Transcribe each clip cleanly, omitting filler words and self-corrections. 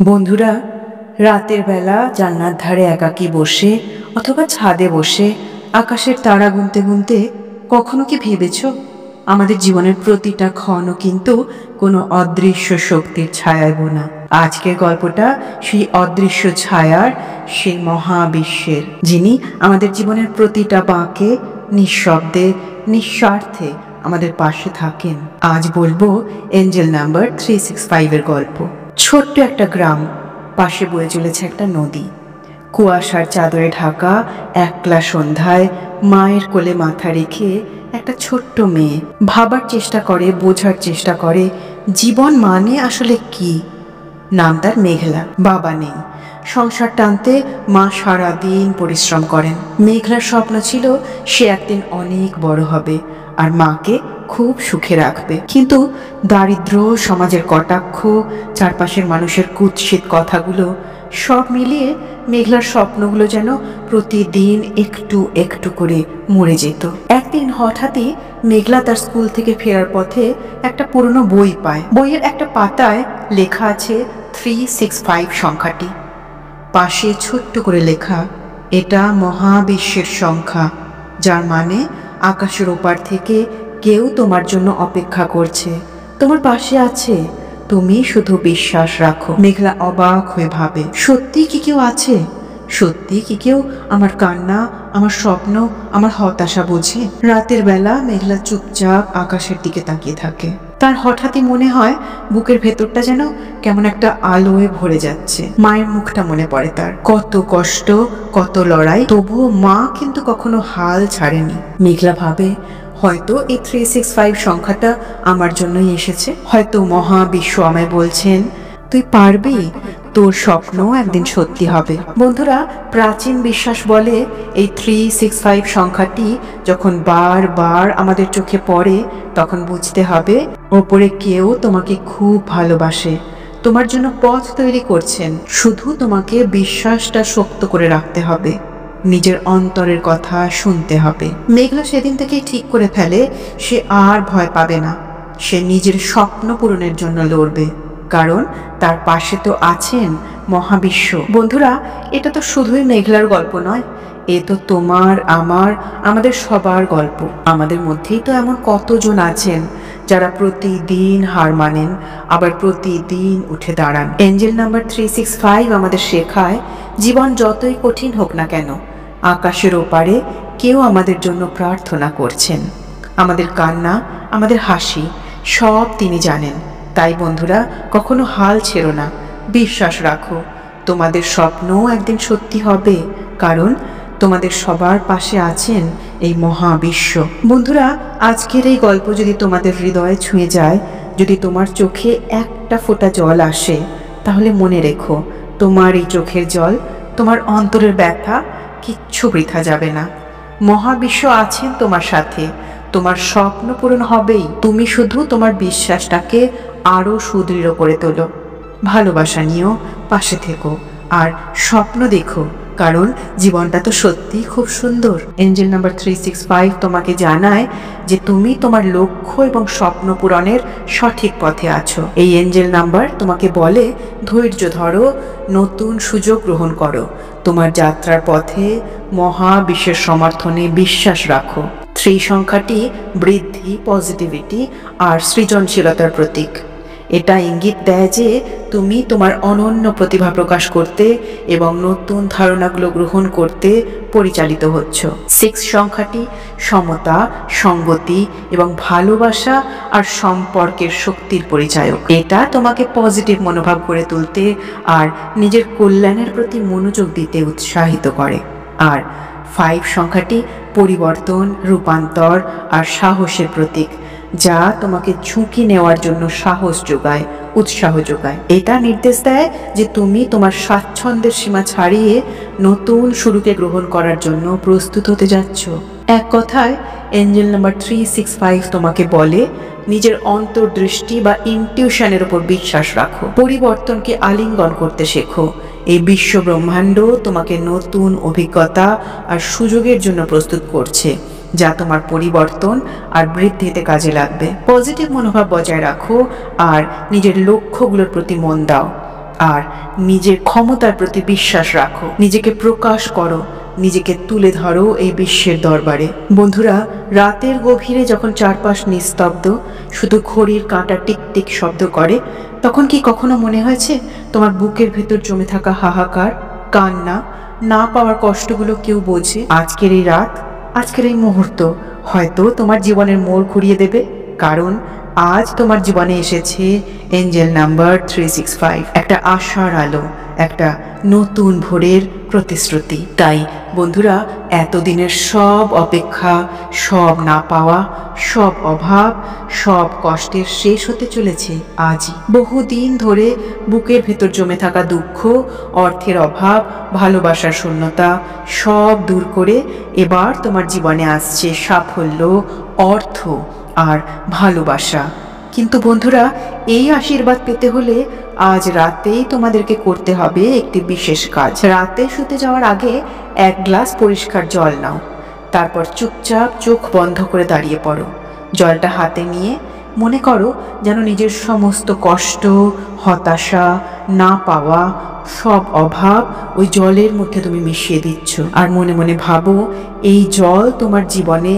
বন্ধুরা, রাতের বেলা জানলার ধারে একাকী বসে অথবা ছাদে বসে আকাশের তারা গুনতে গুনতে কখনো কি ভেবেছ আমাদের জীবনের প্রতিটা ক্ষণও কিন্তু কোনো অদৃশ্য শক্তির ছায়ায় বোনা। আজকের গল্পটা সেই অদৃশ্য ছায়ার, সেই মহাবিশ্বের, যিনি আমাদের জীবনের প্রতিটা বাঁকে নিঃশব্দে নিঃস্বার্থে আমাদের পাশে থাকেন। আজ বলবো এঞ্জেল নাম্বার 365 এর গল্প। ছোট্ট একটা গ্রাম, পাশে বয়ে চলেছে একটা নদী। কুয়াশার চাদরে ঢাকা একলা সন্ধ্যায় মায়ের কোলে মাথা রেখে একটা ছোট্ট মেয়ে ভাবার চেষ্টা করে, বোঝার চেষ্টা করে জীবন মানে আসলে কি। নাম তার মেঘলা। বাবা নেই, সংসার টানতে মা সারাদিন পরিশ্রম করেন। মেঘলার স্বপ্ন ছিল সে একদিন অনেক বড় হবে আর মাকে খুব সুখে রাখবে। কিন্তু দারিদ্র, সমাজের কটাক্ষ, চারপাশের মানুষের কুৎসিত কথাগুলো সব মিলিয়ে মেঘলার স্বপ্নগুলো যেন প্রতিদিন একটু একটু করে মরে যেত। একদিন হঠাৎই মেঘলা তার স্কুল থেকে ফেরার পথে একটা পুরনো বই পায়। বইয়ের একটা পাতায় লেখা আছে 365 সংখ্যাটি। পাশে ছোট্ট করে লেখা, এটা মহাবিশ্বের সংখ্যা, যার মানে আকাশের ওপার থেকে কেউ তোমার জন্য অপেক্ষা করছে, তোমার পাশে আছে, তুমি শুধু বিশ্বাস রাখো। মেঘলা অবাক হয়ে ভাবে, সত্যি কি কেউ আছে? সত্যি কি কেউ আমার কান্না, আমার স্বপ্ন, আমার হতাশা বোঝে? রাতের বেলা মেঘলা চুপচাপ আকাশের দিকে তাকিয়ে থাকে। তার হঠাৎই মনে হয় বুকের ভেতরটা যেন কেমন একটা আলোয় ভরে যাচ্ছে। মায়ের মুখটা মনে পড়ে তার, কত কষ্ট, কত লড়াই, তবুও মা কিন্তু কখনো হাল ছাড়েনি। মেঘলা ভাবে, হয়তো এই 365 সংখ্যাটা আমার জন্যই এসেছে। হয়তো মহাবিশ্ব আমায় বলছেন, তুই পারবি, তোর স্বপ্ন একদিন সত্যি হবে। বন্ধুরা, প্রাচীন বিশ্বাস বলে এই 365 সংখ্যাটি যখন বারবার আমাদের চোখে পড়ে তখন বুঝতে হবে ওপরে কেউ তোমাকে খুব ভালোবাসে, তোমার জন্য পথ তৈরি করছেন। শুধু তোমাকে বিশ্বাসটা শক্ত করে রাখতে হবে, নিজের অন্তরের কথা শুনতে হবে। মেঘলা সেদিন থেকেই ঠিক করে ফেলে সে আর ভয় পাবে না। সে নিজের স্বপ্ন পূরণের জন্য লড়বে, কারণ তার পাশে তো আছেন মহাবিশ্ব। বন্ধুরা, এটা তো শুধুই মেঘলার গল্প নয়, এ তো তোমার, আমার, আমাদের সবার গল্প। আমাদের মধ্যেই তো এমন কতজন আছেন যারা প্রতিদিন হার মানেন, আবার প্রতিদিন উঠে দাঁড়ান। এঞ্জেল নাম্বার 365 আমাদের শেখায়, জীবন যতই কঠিন হোক না কেন, আকাশের ওপারে কেউ আমাদের জন্য প্রার্থনা করছেন। আমাদের কান্না, আমাদের হাসি সব তিনি জানেন। তাই বন্ধুরা, কখনো হাল ছেড়ো না, বিশ্বাস রাখো, তোমাদের স্বপ্ন একদিন সত্যি হবে, কারণ তোমাদের সবার পাশে আছেন এই মহাবিশ্ব। বন্ধুরা, আজকের এই গল্প যদি তোমাদের হৃদয়ে ছুঁয়ে যায়, যদি তোমার চোখে একটা ফোঁটা জল আসে, তাহলে মনে রেখো, তোমার এই চোখের জল, তোমার অন্তরের ব্যথা কিচ্ছু বৃথা যাবে না। মহাবিশ্ব আছেন তোমার সাথে, তোমার স্বপ্ন পূরণ হবেই। তুমি শুধু তোমার বিশ্বাসটাকে আরো সুদৃঢ় করে তোলো, ভালোবাসা নিও, পাশে থেকো আর স্বপ্ন দেখো, কারণ জীবনটা তো সত্যিই খুব সুন্দর। এঞ্জেল নাম্বার 365 তোমাকে জানায় যে তুমি তোমার লক্ষ্য এবং স্বপ্ন পূরণের সঠিক পথে আছো। এই এঞ্জেল নাম্বার তোমাকে বলে, ধৈর্য ধরো, নতুন সুযোগ গ্রহণ করো, তোমার যাত্রার পথে মহাবিশ্বের সমর্থনে বিশ্বাস রাখো। 3 সংখ্যাটি বৃদ্ধি, পজিটিভিটি আর সৃজনশীলতার প্রতীক। এটা ইঙ্গিত দেয় যে তুমি তোমার অনন্য প্রতিভা প্রকাশ করতে এবং নতুন ধারণাগুলো গ্রহণ করতে পরিচালিত হচ্ছ। 6 সংখ্যাটি সমতা, সঙ্গতি এবং ভালোবাসা আর সম্পর্কের শক্তির পরিচায়ক। এটা তোমাকে পজিটিভ মনোভাব করে তুলতে আর নিজের কল্যাণের প্রতি মনোযোগ দিতে উৎসাহিত করে। আর 5 সংখ্যাটি পরিবর্তন, রূপান্তর আর সাহসের প্রতীক, যা তোমাকে ঝুঁকি নেওয়ার জন্য সাহস যোগায়, উৎসাহ যোগায়। এটা নির্দেশ দেয় যে তুমি তোমার স্বাচ্ছন্দ্যের সীমা ছাড়িয়ে নতুন শুরুকে গ্রহণ করার জন্য প্রস্তুত হতে যাচ্ছ। এক কথায় এঞ্জেল নাম্বার 365 তোমাকে বলে, নিজের অন্তর্দৃষ্টি বা ইনটিউশনের উপর বিশ্বাস রাখো, পরিবর্তনকে আলিঙ্গন করতে শেখো। এই বিশ্ব ব্রহ্মাণ্ড তোমাকে নতুন অভিজ্ঞতা আর সুযোগের জন্য প্রস্তুত করছে, যা তোমার পরিবর্তন আর বৃদ্ধিতে কাজে লাগবে। পজিটিভ মনোভাব বজায় রাখো আর নিজের লক্ষ্যগুলোর প্রতি মন দাও। আর নিজের ক্ষমতার প্রতি বিশ্বাস রাখো, নিজেকে প্রকাশ করো, নিজেকে তুলে ধরো এই বিশ্বের দরবারে। বন্ধুরা, রাতের গভীরে যখন চারপাশ নিস্তব্ধ, শুধু ঘড়ির কাঁটা টিকটিক শব্দ করে, তখন কি কখনো মনে হয়েছে তোমার বুকের ভেতর জমে থাকা হাহাকার, কান্না, না পাওয়ার কষ্টগুলো কেউ বোঝে? আজকের এই রাত, আজকের এই মুহূর্ত হয়তো তোমার জীবনের মোড় ঘুরিয়ে দেবে, কারণ আজ তোমার জীবনে এসেছে এঞ্জেল নাম্বার 365, একটা আশার আলো, একটা নতুন ভোরের প্রতিশ্রুতি। তাই বন্ধুরা, এতদিনের সব অপেক্ষা, সব না পাওয়া, সব অভাব, সব কষ্টের শেষ হতে চলেছে আজই। বহুদিন ধরে বুকের ভেতর জমে থাকা দুঃখ, অর্থের অভাব, ভালোবাসার শূন্যতা সব দূর করে এবার তোমার জীবনে আসছে সাফল্য, অর্থ আর ভালোবাসা। কিন্তু বন্ধুরা, এই আশীর্বাদ পেতে হলে আজ রাতেই তোমাদেরকে করতে হবে একটি বিশেষ কাজ। রাতে শুতে যাওয়ার আগে 1 গ্লাস পরিষ্কার জল নাও, তারপর চুপচাপ চোখ বন্ধ করে দাঁড়িয়ে পড়ো। জলটা হাতে নিয়ে মনে করো যেন নিজের সমস্ত কষ্ট, হতাশা, না পাওয়া, সব অভাব ওই জলের মধ্যে তুমি মিশিয়ে দিচ্ছ। আর মনে মনে ভাবো, এই জল তোমার জীবনে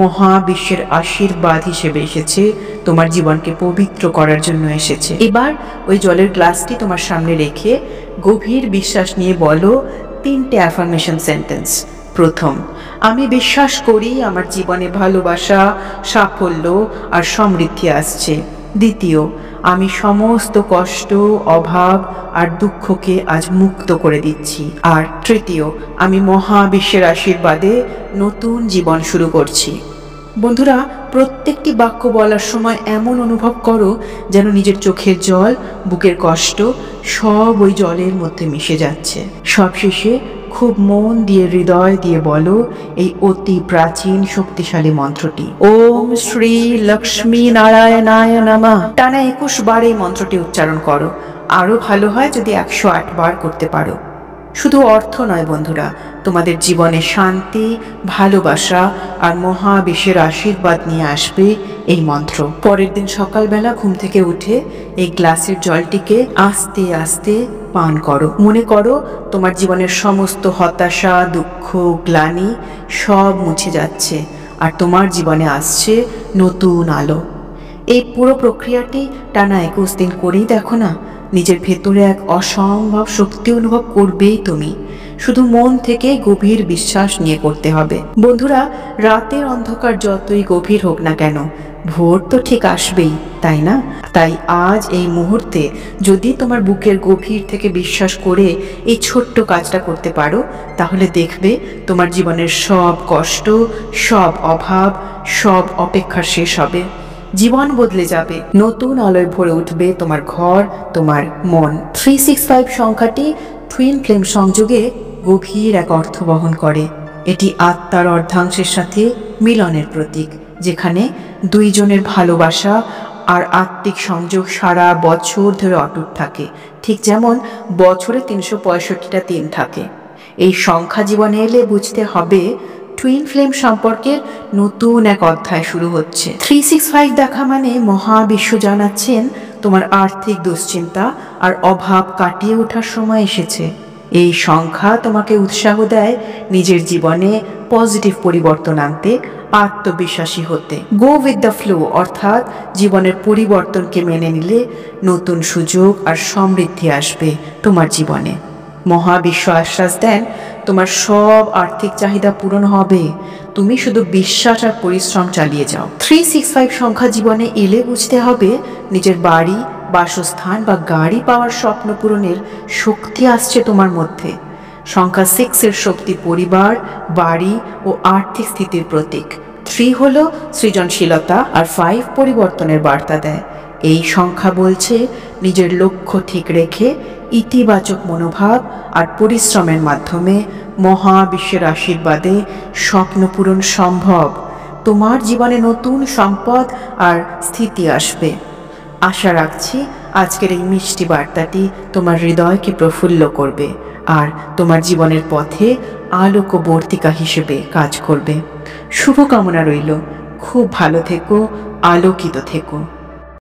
মহাবিশ্বের আশীর্বাদ হিসেবে এসেছে, তোমার জীবনকে পবিত্র করার জন্য এসেছে। এবার ওই জলের গ্লাসটি তোমার সামনে রেখে গভীর বিশ্বাস নিয়ে বলো 3টে অ্যাফার্মেশন সেন্টেন্স। প্রথম, আমি বিশ্বাস করি আমার জীবনে ভালোবাসা, সাফল্য আর সমৃদ্ধি আসছে। দ্বিতীয়, আমি সমস্ত কষ্ট, অভাব আর দুঃখকে আজ মুক্ত করে দিচ্ছি। আর তৃতীয়, আমি মহাবিশ্বের আশীর্বাদে নতুন জীবন শুরু করছি। বন্ধুরা, প্রত্যেকটি বাক্য বলার সময় এমন অনুভব করো যেন নিজের চোখের জল, বুকের কষ্ট সব ওই জলের মধ্যে মিশে যাচ্ছে। সবশেষে খুব মন দিয়ে, হৃদয় দিয়ে বলো এই অতি প্রাচীন শক্তিশালী মন্ত্রটি, ওম শ্রী লক্ষ্মী নারায়ণায় নমঃ। টানা 21 বার এই মন্ত্রটি উচ্চারণ করো। আরো ভালো হয় যদি 108 বার করতে পারো। শুধু অর্থ নয় বন্ধুরা, তোমাদের জীবনে শান্তি, ভালোবাসা আর মহাবিশ্বের আশীর্বাদ নিয়ে আসবে এই মন্ত্র। পরের দিন সকালবেলা ঘুম থেকে উঠে এই গ্লাসের জলটিকে আস্তে আস্তে পান করো। মনে করো তোমার জীবনের সমস্ত হতাশা, দুঃখ, গ্লানি সব মুছে যাচ্ছে আর তোমার জীবনে আসছে নতুন আলো। এই পুরো প্রক্রিয়াটি টানা 21 দিন করেই দেখো না, নিজের ভেতরে এক অসম্ভব শক্তি অনুভব করবেই তুমি। শুধু মন থেকে গভীর বিশ্বাস নিয়ে করতে হবে। বন্ধুরা, রাতের অন্ধকার যতই গভীর হোক না কেন, ভোর তো ঠিক আসবেই, তাই না? তাই আজ এই মুহূর্তে যদি তোমার বুকের গভীর থেকে বিশ্বাস করে এই ছোট্ট কাজটা করতে পারো, তাহলে দেখবে তোমার জীবনের সব কষ্ট, সব অভাব, সব অপেক্ষা শেষ হবে। জীবন বদলে যাবে, নতুন আলোয় ভরে উঠবে তোমার ঘর, তোমার মন। 365 সংখ্যাটি টুইন ফ্লেম সংযোগে গভীর এক অর্থ বহন করে। এটি আত্মার অর্ধাংশের সাথে মিলনের প্রতীক, যেখানে দুইজনের ভালোবাসা আর আত্মিক সংযোগ সারা বছর ধরে অটুট থাকে, ঠিক যেমন বছরে 365টা দিন থাকে। এই সংখ্যা জীবনে এলে বুঝতে হবে টুইন ফ্লেম সম্পর্কের নতুন এক অধ্যায় শুরু হচ্ছে। 365 দেখা মানে মহাবিশ্ব জানাচ্ছেন তোমার আর্থিক দুশ্চিন্তা আর অভাব কাটিয়ে ওঠার সময় এসেছে। এই সংখ্যা তোমাকে উৎসাহ দেয় নিজের জীবনে পজিটিভ পরিবর্তন আনতে, আত্মবিশ্বাসী হতে। গো উইথ দ্য ফ্লো, অর্থাৎ জীবনের পরিবর্তনকে মেনে নিলে নতুন সুযোগ আর সমৃদ্ধি আসবে তোমার জীবনে। মহাবিশ্ব আশ্বাস দেন তোমার সব আর্থিক চাহিদা পূরণ হবে, তুমি শুধু বিশ্বাস আর পরিশ্রম চালিয়ে যাও। 365 সংখ্যা জীবনে এলে বুঝতে হবে নিজের বাড়ি, বাসস্থান বা গাড়ি পাওয়ার স্বপ্ন পূরণের শক্তি আসছে তোমার মধ্যে। সংখ্যা 6 এর শক্তি পরিবার, বাড়ি ও আর্থিক স্থিতির প্রতীক। 3 হলো সৃজনশীলতা আর 5 পরিবর্তনের বার্তা দেয়। এই সংখ্যা বলছে নিজের লক্ষ্য ঠিক রেখে ইতিবাচক মনোভাব আর পরিশ্রমের মাধ্যমে মহাবিশ্বের আশীর্বাদে স্বপ্ন পূরণ সম্ভব। তোমার জীবনে নতুন সম্পদ আর স্থিতি আসবে। আশা রাখছি আজকের এই মিষ্টি বার্তাটি তোমার হৃদয়কে প্রফুল্ল করবে আর তোমার জীবনের পথে আলোকবর্তিকা হিসেবে কাজ করবে। শুভকামনা রইল। খুব ভালো থেকো, আলোকিত থেকো।